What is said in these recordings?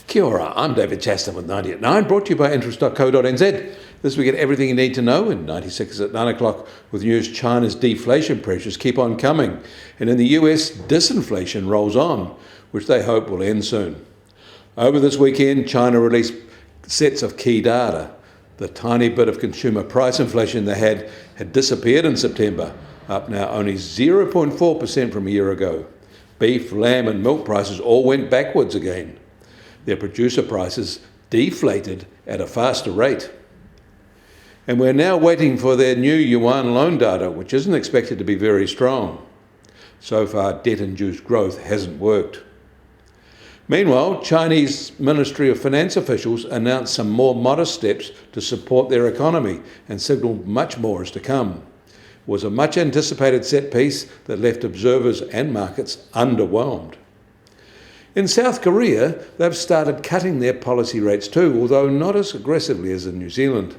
Kia ora, I'm David Chaston with 90 at 9, brought to you by interest.co.nz. This week, get everything you need to know in 96 at 9 o'clock with news. China's deflation pressures keep on coming, and in the US, disinflation rolls on, which they hope will end soon. Over this weekend, China released sets of key data. The tiny bit of consumer price inflation they had disappeared in September, up now only 0.4% from a year ago. Beef, lamb and milk prices all went backwards again. Their producer prices deflated at a faster rate. And we're now waiting for their new yuan loan data, which isn't expected to be very strong. So far, debt-induced growth hasn't worked. Meanwhile, Chinese Ministry of Finance officials announced some more modest steps to support their economy and signalled much more is to come. It was a much anticipated set piece that left observers and markets underwhelmed. In South Korea, they've started cutting their policy rates too, although not as aggressively as in New Zealand.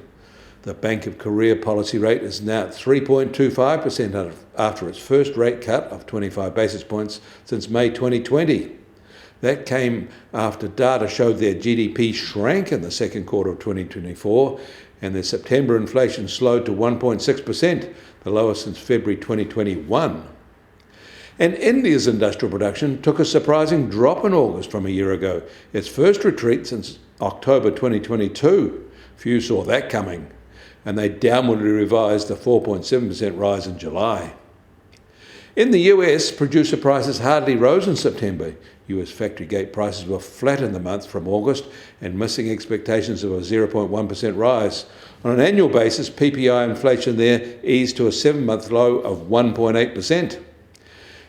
The Bank of Korea policy rate is now at 3.25% after its first rate cut of 25 basis points since May 2020. That came after data showed their GDP shrank in the second quarter of 2024 and their September inflation slowed to 1.6%, the lowest since February 2021. And India's industrial production took a surprising drop in August from a year ago, its first retreat since October 2022. Few saw that coming, and they downwardly revised the 4.7% rise in July. In the US, producer prices hardly rose in September. US factory gate prices were flat in the month from August and missing expectations of a 0.1% rise. On an annual basis, PPI inflation there eased to a 7-month low of 1.8%.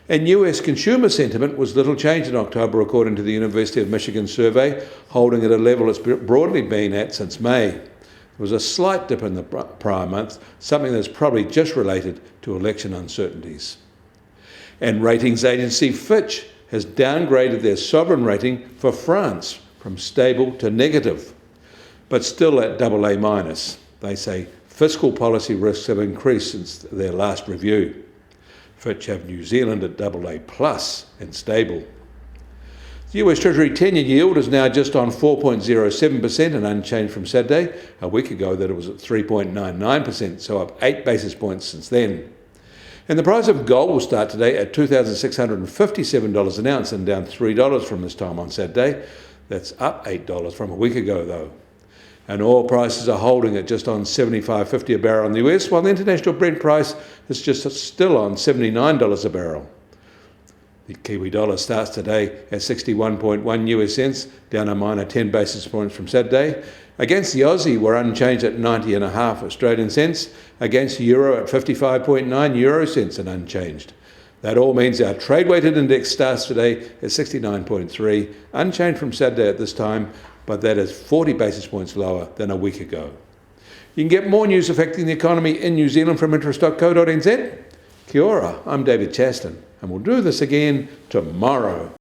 And US consumer sentiment was little changed in October, according to the University of Michigan survey, holding at a level it's broadly been at since May. There was a slight dip in the prior month, something that's probably just related to election uncertainties. And ratings agency Fitch has downgraded their sovereign rating for France from stable to negative, but still at AA-. They say fiscal policy risks have increased since their last review. Fitch have New Zealand at AA+ and stable. The US Treasury 10-year yield is now just on 4.07% and unchanged from Saturday. A week ago that it was at 3.99%, so up 8 basis points since then. And the price of gold will start today at $2,657 an ounce and down $3 from this time on Saturday. That's up $8 from a week ago though. And oil prices are holding at just on $75.50 a barrel in the US, while the international Brent price is just still on $79 a barrel. The Kiwi dollar starts today at 61.1 US cents, down a minor 10 basis points from Saturday. Against the Aussie, we're unchanged at 90.5 Australian cents. Against the euro at 55.9 euro cents and unchanged. That all means our trade-weighted index starts today at 69.3, unchanged from Saturday at this time, but that is 40 basis points lower than a week ago. You can get more news affecting the economy in New Zealand from interest.co.nz. Kia ora, I'm David Chaston, and we'll do this again tomorrow.